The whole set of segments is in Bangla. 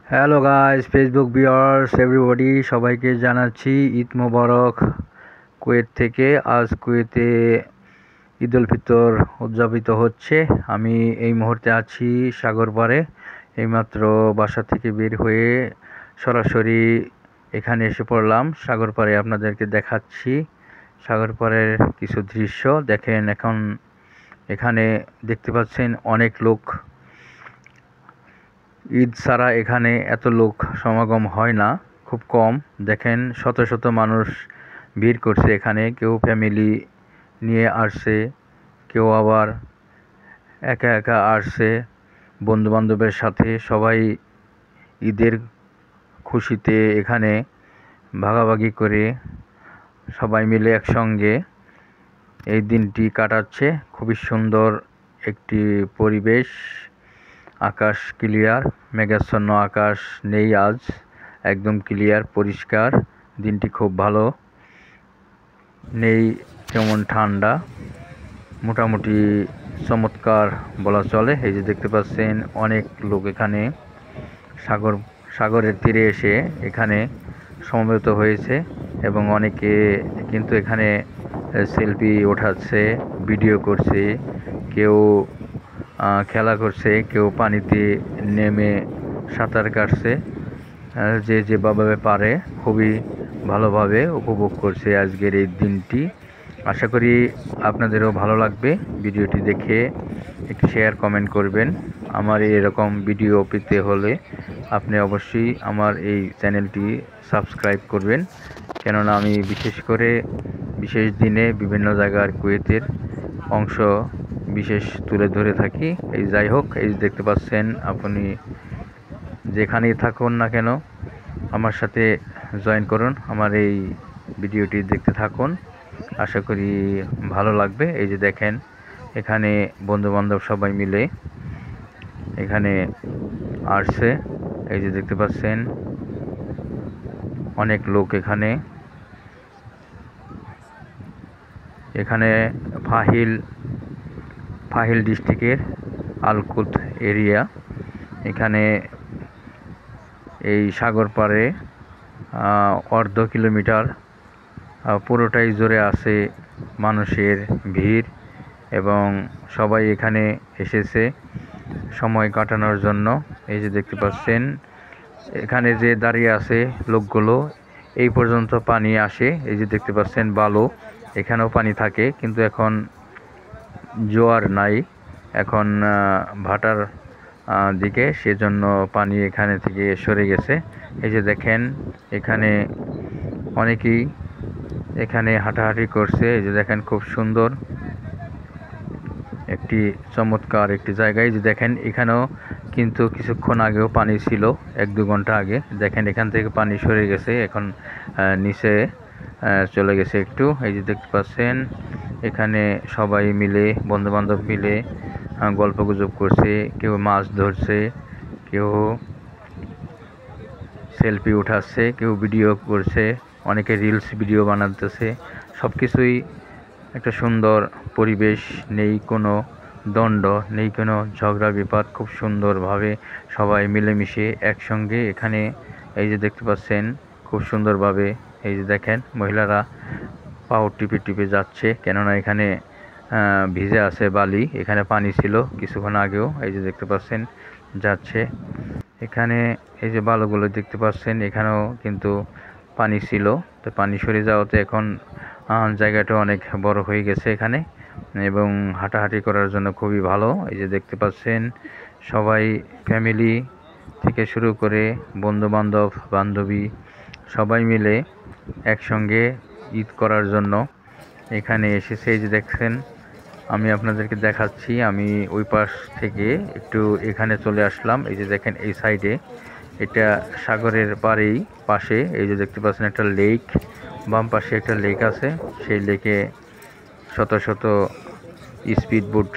Hello guys, Facebook viewers everybody, সবাইকে জানাচ্ছি ঈদ মোবারক। কুয়েত থেকে আজ কুয়েতে ঈদ উল ফিতর উদযাপিত হচ্ছে। আমি এই মুহূর্তে আছি সাগর পাড়ে। এইমাত্র বাসা থেকে বের হয়ে সরাসরি এখানে এসে পড়লাম। সাগর পাড়ে আপনাদেরকে দেখাচ্ছি সাগর পাড়ের কিছু দৃশ্য। দেখেন, এখন এখানে দেখতে পাচ্ছেন অনেক লোক। ঈদ ছাড়া এখানে এত লোক সমাগম হয় না, খুব কম। দেখেন, শত শত মানুষ ভিড় করছে এখানে। কেউ ফ্যামিলি নিয়ে আসছে, কেউ আবার একা একা আসছে বন্ধুবান্ধবের সাথে। সবাই ঈদের খুশিতে এখানে ভাগাভাগি করে সবাই মিলে একসঙ্গে এই দিনটি কাটাচ্ছে। খুবই সুন্দর একটি পরিবেশ। আকাশ ক্লিয়ার, মেঘাচ্ছন্ন আকাশ নেই আজ, একদম ক্লিয়ার পরিষ্কার। দিনটি খুব ভালো, নেই তেমন ঠান্ডা, মোটামুটি চমৎকার বলা চলে। এই যে দেখতে পাচ্ছেন অনেক লোক এখানে সাগরের তীরে এসে এখানে সমবেত হয়েছে এবং অনেকে কিন্তু এখানে সেলফি ওঠাচ্ছে, ভিডিও করছে, কেউ খেলা করছে, কেউ পানিতে নেমে সাঁতার কাটছে। যে যেভাবে পারে খুবই ভালোভাবে উপভোগ করছে আজকের এই দিনটি। আশা করি আপনাদেরও ভালো লাগবে। ভিডিওটি দেখে একটু শেয়ার কমেন্ট করবেন। আমার এরকম ভিডিও পেতে হলে আপনি অবশ্যই আমার এই চ্যানেলটি সাবস্ক্রাইব করবেন, কেননা আমি বিশেষ করে বিশেষ দিনে বিভিন্ন জায়গার কুয়েতের অংশ বিশেষ তুলে ধরে থাকি। এই যাই হোক, এই দেখতে পাচ্ছেন, আপনি যেখানেই থাকুন না কেন আমার সাথে জয়েন করুন, আমার এই ভিডিওটি দেখতে থাকুন। আশা করি ভালো লাগবে। এই যে দেখেন, এখানে বন্ধুবান্ধব সবাই মিলে এখানে আসছে। এই যে দেখতে পাচ্ছেন অনেক লোক এখানে। এখানে ফাহিল ডিস্ট্রিক্টের আলকুত এরিয়া। এখানে এই সাগর পাড়ে অর্ধ কিলোমিটার পুরোটাই জুড়ে আছে মানুষের ভিড় এবং সবাই এখানে এসেছে সময় কাটানোর জন্য। এই যে দেখতে পাচ্ছেন এখানে যে দাঁড়িয়ে আছে লোকগুলো, এই পর্যন্ত পানি আসে। এই যে দেখতে পাচ্ছেন বালু, এখানেও পানি থাকে, কিন্তু এখন জোয়ার নাই, এখন ভাটার দিকে, সেজন্য পানি এখানে থেকে সরে গেছে। এই যে দেখেন, এখানে অনেকেই এখানে হাঁটাহাঁটি করছে। এই যে দেখেন, খুব সুন্দর একটি চমৎকার একটি জায়গায়। যে দেখেন, এখানেও কিন্তু কিছুক্ষণ আগেও পানি ছিল, 1-2 ঘন্টা আগে। দেখেন, এখান থেকে পানি সরে গেছে, এখন নিচে চলে গেছে একটু। এই যে দেখতে পাচ্ছেন এখানে সবাই মিলে, বন্ধুবান্ধব মিলে গল্পগুজব করছে, কেউ মাছ ধরছে, কেউ সেলফি উঠাচ্ছে, কেউ ভিডিও করছে, অনেকে রিলস ভিডিও বানাতেছে। সব কিছুই একটা সুন্দর পরিবেশ, নেই কোনো দ্বন্দ্ব, নেই কোনো ঝগড়া বিবাদ। খুব সুন্দরভাবে সবাই মিলেমিশে একসঙ্গে এখানে এই যে দেখতে পাচ্ছেন খুব সুন্দরভাবে। এই যে দেখেন, মহিলারা পাও টিপে টিপে যাচ্ছে, কেননা এখানে ভিজে আছে বালি, এখানে পানি ছিল কিছুক্ষণ আগেও। এই যে দেখতে পাচ্ছেন যাচ্ছে এখানে। এই যে বালুগুলো দেখতে পাচ্ছেন, এখানেও কিন্তু পানি ছিল, তো পানি সরে যাওয়াতে এখন জায়গাটা অনেক বড় হয়ে গেছে এখানে এবং হাঁটাহাঁটি করার জন্য খুবই ভালো। এই যে দেখতে পাচ্ছেন সবাই ফ্যামিলি থেকে শুরু করে বন্ধুবান্ধব বান্ধবী সবাই মিলে একসঙ্গে ঈদ করার জন্য এখানে এসেছে। এই যে দেখছেন, আমি আপনাদেরকে দেখাচ্ছি, আমি ওই পাশ থেকে একটু এখানে চলে আসলাম। এই যে দেখেন, এই সাইডে, এটা সাগরের পাড়েই পাশে। এই যে দেখতে পাচ্ছেন একটা লেক, বাম পাশে একটা লেক আছে। সেই লেকে শত শত স্পিড বোট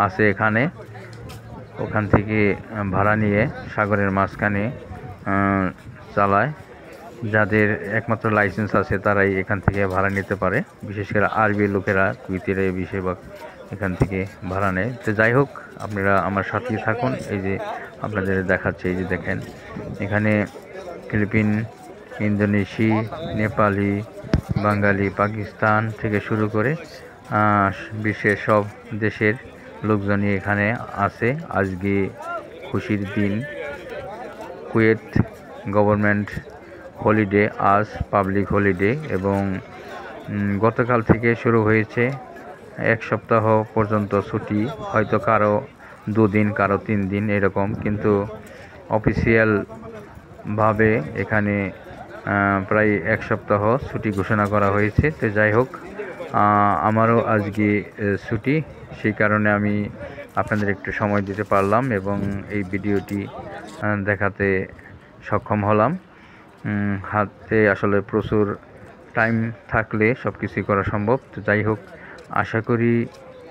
আছে এখানে, ওখান থেকে ভাড়া নিয়ে সাগরের মাঝখানে চালায়। যাদের একমাত্র লাইসেন্স আছে তারাই এখান থেকে ভাড়া নিতে পারে, বিশেষ করে আরবি লোকেরা, কুইতের বেশিরভাগ এখান থেকে ভাড়া নেয়। তো যাই হোক, আপনারা আমার সাথেই থাকুন। এই যে আপনাদের দেখাচ্ছি। এই যে দেখেন, এখানে ফিলিপিন, ইন্দোনেশি, নেপালি, বাঙালি, পাকিস্তান থেকে শুরু করে বিশ্বের সব দেশের লোকজনই এখানে আছে। আজকে খুশির দিন। কুয়েত গভর্নমেন্ট হলিডে, আজ পাবলিক হলিডে, এবং গতকাল থেকে শুরু হয়েছে। এক সপ্তাহ পর্যন্ত ছুটি, হয়তো কারো 2 দিন, কারো 3 দিন এরকম, কিন্তু অফিসিয়ালভাবে এখানে প্রায় এক সপ্তাহ ছুটি ঘোষণা করা হয়েছে। তো যাই হোক, আমারও আজকে ছুটি, সেই কারণে আমি আপনাদের একটু সময় দিতে পারলাম এবং এই ভিডিওটি দেখাতে সক্ষম হলাম। হাতে আসলে প্রচুর টাইম থাকলে সব কিছুই করা সম্ভব। তো যাই হোক, আশা করি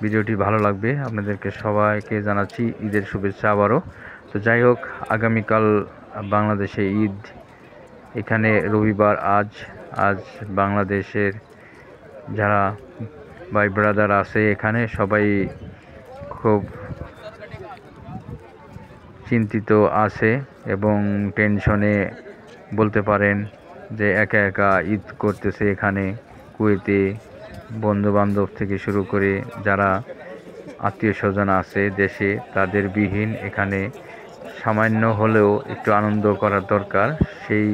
ভিডিওটি ভালো লাগবে। আপনাদেরকে সবাইকে জানাচ্ছি ঈদের শুভেচ্ছা আবারও। তো যাই হোক, আগামীকাল বাংলাদেশে ঈদ। এখানে রবিবার, আজ বাংলাদেশের যারা ভাই ব্রাদার আছে এখানে সবাই খুব চিন্তিত আছে এবং টেনশনে বলতে পারেন যে একা একা ঈদ করতেছে। এখানে কুয়েতে বন্ধুবান্ধব থেকে শুরু করে যারা আত্মীয় স্বজন আছে দেশে, তাদের বিহীন এখানে সামান্য হলেও একটু আনন্দ করার দরকার। সেই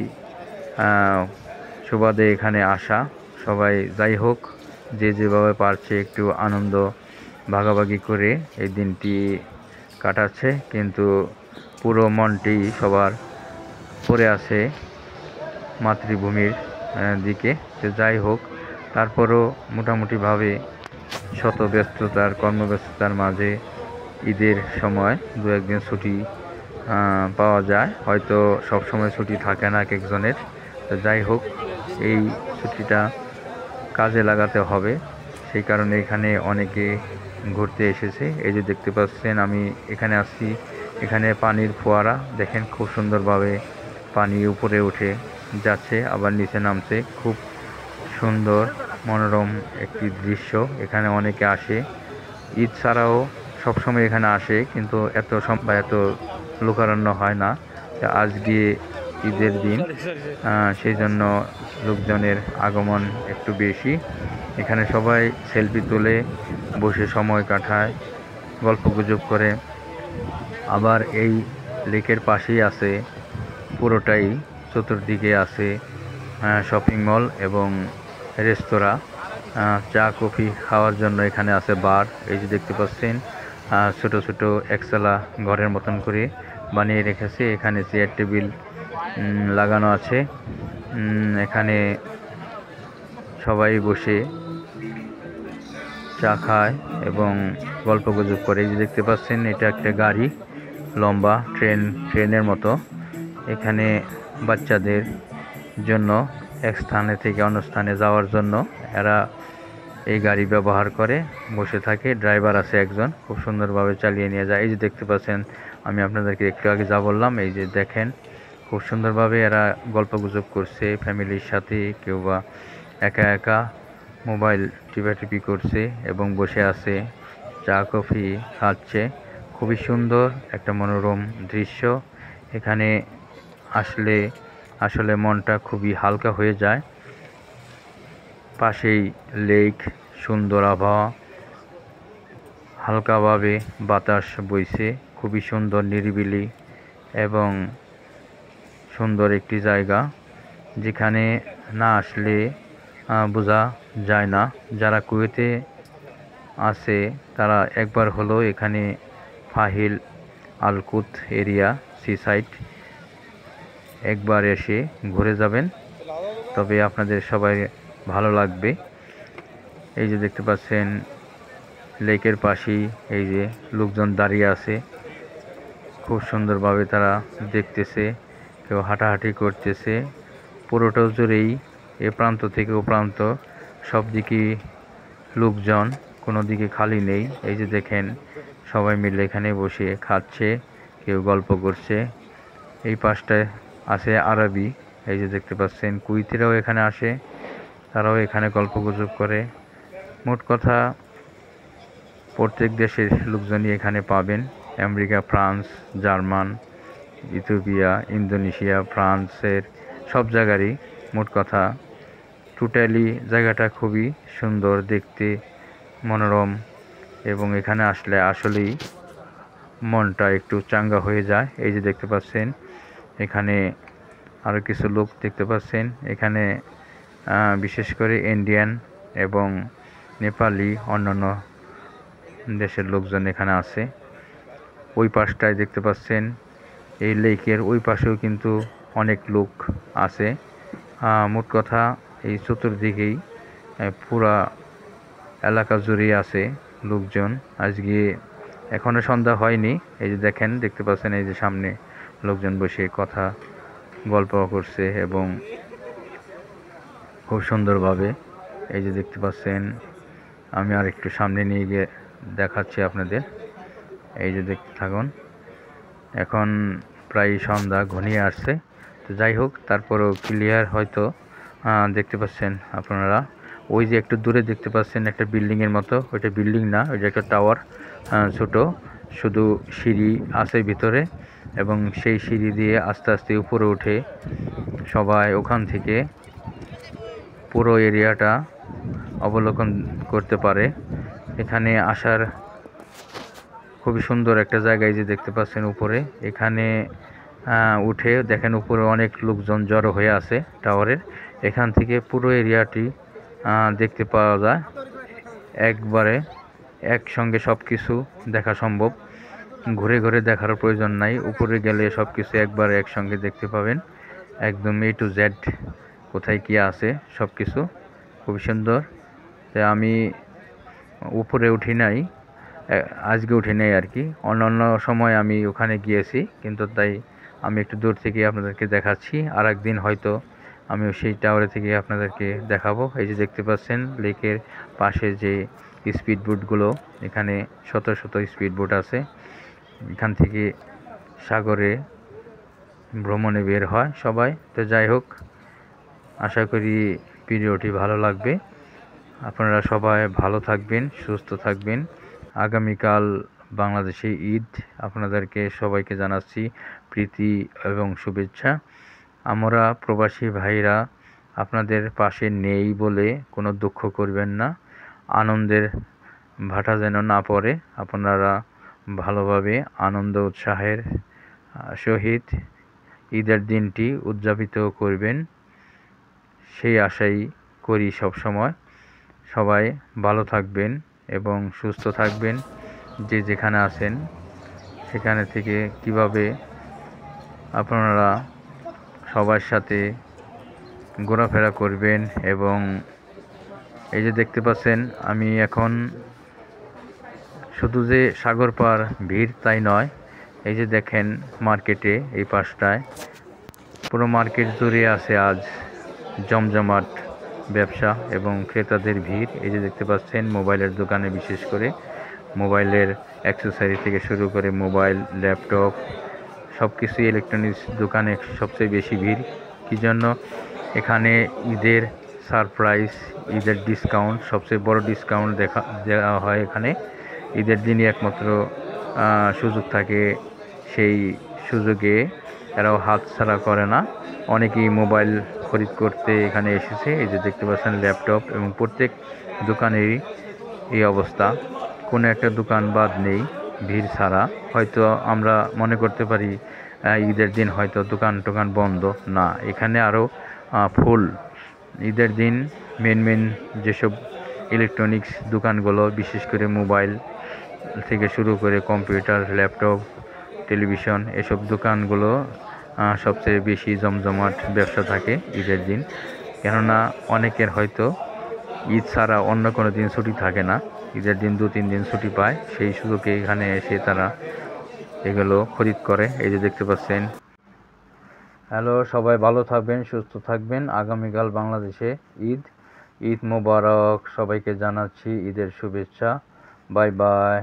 সুবাদে এখানে আসা সবাই। যাই হোক, যে যেভাবে পারছে একটু আনন্দ ভাগাভাগি করে এই দিনটি কাটাচ্ছে, কিন্তু পুরো মনটি সবার পড়ে আছে মাতৃভূমির দিকে। তো যাই হোক, তারপরও মোটামুটিভাবে শত ব্যস্ততার কর্মব্যস্ততার মাঝে ঈদের সময় 2-1 দিন ছুটি পাওয়া যায়। হয়তো সব সময় ছুটি থাকে না এক একজনের। তো যাই হোক, এই ছুটিটা কাজে লাগাতে হবে। সেই কারণে এখানে অনেকে ঘুরতে এসেছে। এই যে দেখতে পাচ্ছেন, আমি এখানে আসছি, এখানে পানির ফোয়ারা দেখেন, খুব সুন্দরভাবে পানি উপরে উঠে যাচ্ছে আবার নিচে নামছে। খুব সুন্দর মনোরম একটি দৃশ্য। এখানে অনেকে আসে, ঈদ ছাড়াও সবসময় এখানে আসে, কিন্তু এত লোকারণ্য হয় না। আজকে ঈদের দিন, সেই জন্য লোকজনের আগমন একটু বেশি। এখানে সবাই সেলফি তোলে, বসে সময় কাটায়, গল্পগুজব করে। আবার এই লেকের পাশেই আছে, পুরোটাই চতুর্দিকে আছে শপিং মল এবং রেস্তোরাঁ। চা কফি খাওয়ার জন্য এখানে আছে বার। এই যে দেখতে পাচ্ছেন, ছোট ছোট একচালা ঘরের মতন করে বানিয়ে রেখেছে। এখানে চেয়ার টেবিল লাগানো আছে। এখানে সবাই বসে চা খায় এবং গল্পগুজব করে। এই যে দেখতে পাচ্ছেন, এটা একটা গাড়ি, লম্বা ট্রেনের মতো। এখানে বাচ্চাদের জন্য এক স্থানে থেকে অন্য স্থানে যাওয়ার জন্য এরা এই গাড়ি ব্যবহার করে, বসে থাকে। ড্রাইভার আছে একজন, খুব সুন্দরভাবে চালিয়ে নিয়ে যায়। এই যে দেখতে পাচ্ছেন, আমি আপনাদেরকে একটু আগে যা বললাম, এই যে দেখেন, খুব সুন্দরভাবে এরা গল্পগুজব করছে ফ্যামিলির সাথে, কেউ বা একা একা মোবাইল টিপাটিপি করছে এবং বসে আছে, চা কফি খাচ্ছে। খুবই সুন্দর একটা মনোরম দৃশ্য। এখানে আসলে মনটা খুবই হালকা হয়ে যায়। পাশেই লেক, সুন্দর আবহাওয়া, হালকাভাবে বাতাস বইছে। খুবই সুন্দর, নিরিবিলি এবং সুন্দর একটি জায়গা, যেখানে না আসলে বোঝা যায় না। যারা কুয়েতে আছে তারা একবার হলো এখানে ফাহিল আলকুত এরিয়া সি সাইট একবার এসে ঘুরে যাবেন, তবে আপনাদের সবাই ভালো লাগবে। এই যে দেখতে পাচ্ছেন, লেকের পাশেই এই যে লোকজন দাঁড়িয়ে আছে, খুব সুন্দরভাবে তারা দেখতেছে, কেউ হাঁটাহাঁটি করতেছে। পুরোটা জুড়েই এ প্রান্ত থেকে ও প্রান্ত সব দিকেই লোকজন, কোনো দিকে খালি নেই। এই যে দেখেন, সবাই মিলে এখানে বসে খাচ্ছে, কেউ গল্প করছে। এই পাশটায় আছে আরবি। এই যে দেখতে পাচ্ছেন, কুইতিরাও এখানে আসে, তারাও এখানে গল্পগুজব করে। মোট কথা, প্রত্যেক দেশের লোকজনই এখানে পাবেন। America, France, German, Ethiopia, Indonesia, ফ্রান্সের সব জায়গারই মোট কথা টোটালি জায়গাটা খুবই সুন্দর দেখতে, মনোরম, এবং এখানে আসলে আসলেই মনটা একটু চাঙ্গা হয়ে যায়। এই যে দেখতে পাচ্ছেন এখানে আরও কিছু লোক দেখতে পাচ্ছেন। এখানে বিশেষ করে ইন্ডিয়ান এবং নেপালি অন্যান্য দেশের লোকজন এখানে আছে। ওই পাশটায় দেখতে পাচ্ছেন এই লেকের ওই পাশেও কিন্তু অনেক লোক আছে। মোট কথা এই চতুর্দিকেই পুরা এলাকা জুড়ে আছে লোকজন। আজকে এখনো সন্ধ্যা হয়নি। এই যে দেখতে পাচ্ছেন এই যে সামনে লোকজন বসে কথা গল্প করছে এবং খুব সুন্দরভাবে এই যে দেখতে পাচ্ছেন। আমি আর একটু সামনে নিয়ে গিয়ে দেখাচ্ছি আপনাদের। এই যে দেখতে থাকুন। এখন প্রায় সন্ধ্যা ঘনিয়ে আসছে, তো যাই হোক তারপরেও ক্লিয়ার হয়তো দেখতে পাচ্ছেন আপনারা। ওই যে একটু দূরে দেখতে পাচ্ছেন একটা বিল্ডিংয়ের মতো, ওইটা বিল্ডিং না, ওইটা একটা টাওয়ার, ছোট, শুধু সিঁড়ি আছে ভিতরে, এবং সেই সিঁড়ি দিয়ে আস্তে আস্তে উপরে উঠে সবাই ওখান থেকে পুরো এরিয়াটা অবলোকন করতে পারে। এখানে আসার খুবই সুন্দর একটা জায়গায় যে দেখতে পাচ্ছেন উপরে, এখানে উঠে দেখেন উপরে অনেক লোকজন জড়ো হয়ে আছে টাওয়ারের। এখান থেকে পুরো এরিয়াটি দেখতে পাওয়া যায়, একবারে একসঙ্গে সব কিছু দেখা সম্ভব। ঘুরে ঘুরে দেখার প্রয়োজন নাই, উপরে গেলে সব কিছু একবারে একসঙ্গে দেখতে পাবেন, একদম A to Z কোথায় কী আছে সব কিছু খুবই সুন্দর। তো আমি উপরে উঠি নাই, আজকে উঠি নাই আর কি। অন্যান্য সময় আমি ওখানে গিয়েছি, কিন্তু তাই আমি একটু দূর থেকে আপনাদেরকে দেখাচ্ছি। আর একদিন হয়তো আমি সেই টাওয়ারে থেকে আপনাদেরকে দেখাবো। এই যে দেখতে পাচ্ছেন লেকের পাশে যে স্পিড বোটগুলো, এখানে শত শত স্পিড বোট আছে। এখান থেকে সাগরে ভ্রমণে বের হয় সবাই। তো যাই হোক, আশা করি ভিডিওটি ভালো লাগবে। আপনারা সবাই ভালো থাকবেন, সুস্থ থাকবেন। আগামীকাল বাংলাদেশে ঈদ, আপনাদেরকে সবাইকে জানাচ্ছি প্রীতি এবং শুভেচ্ছা। আমরা প্রবাসী ভাইরা আপনাদের পাশে নেই বলে কোনো দুঃখ করবেন না, আনন্দের ভাটা যেন না পড়ে। আপনারা ভালোভাবে আনন্দ উৎসাহের সহিত ঈদের দিনটি উদযাপিত করবেন, সেই আশাই করি সব সময়। সবাই ভালো থাকবেন এবং সুস্থ থাকবেন। যে যেখানে আছেন সেখানে থেকে কিভাবে আপনারা সবার সাথে ঘোরাফেরা করবেন। এবং এই যে দেখতে পাচ্ছেন আমি এখন শুধু যে সাগর পার ভিড় তাই নয়, এই যে দেখেন মার্কেটে এই পাশটায় পুরো মার্কেট জুড়ে আছে আজ জমজমাট ব্যবসা এবং ক্রেতাদের ভিড়। এই যে দেখতে পাচ্ছেন মোবাইলের দোকানে, বিশেষ করে মোবাইলের অ্যাক্সেসরি থেকে শুরু করে মোবাইল, ল্যাপটপ, সব কিছুই ইলেকট্রনিক্স দোকানে সবচেয়ে বেশি ভিড়। কী জন্য? এখানে ঈদের সারপ্রাইজ, ঈদের ডিসকাউন্ট, সবচেয়ে বড় ডিসকাউন্ট দেওয়া হয় এখানে। ঈদের দিনই একমাত্র সুযোগ থাকে, সেই সুযোগে এরাও হাতছাড়া করে না। অনেকেই মোবাইল খরিদ করতে এখানে এসেছে। এই যে দেখতে পাচ্ছেন ল্যাপটপ, এবং প্রত্যেক দোকানেরই এই অবস্থা, কোনো একটা দোকান বাদ নেই ভিড় ছাড়া। হয়তো আমরা মনে করতে পারি ঈদের দিন হয়তো দোকান বন্ধ, না, এখানে আরও ফুল। ঈদের দিন মেন যেসব ইলেকট্রনিক্স দোকানগুলো, বিশেষ করে মোবাইল থেকে শুরু করে কম্পিউটার, ল্যাপটপ, টেলিভিশন, এসব দোকানগুলো সবচেয়ে বেশি জমজমাট ব্যবসা থাকে ঈদের দিন। কেননা অনেকের হয়তো ঈদ ছাড়া অন্য কোনো দিন ছুটি থাকে না, ঈদের দিন 2-3 দিন ছুটি পায়, সেই সুযোগে এখানে এসে তারা এগুলো খরিদ করে। এই যে দেখতে পাচ্ছেন। হ্যালো, সবাই ভালো থাকবেন, সুস্থ থাকবেন। আগামীকাল বাংলাদেশে ঈদ মোবারক, সবাইকে জানাচ্ছি ঈদের শুভেচ্ছা। Bye bye.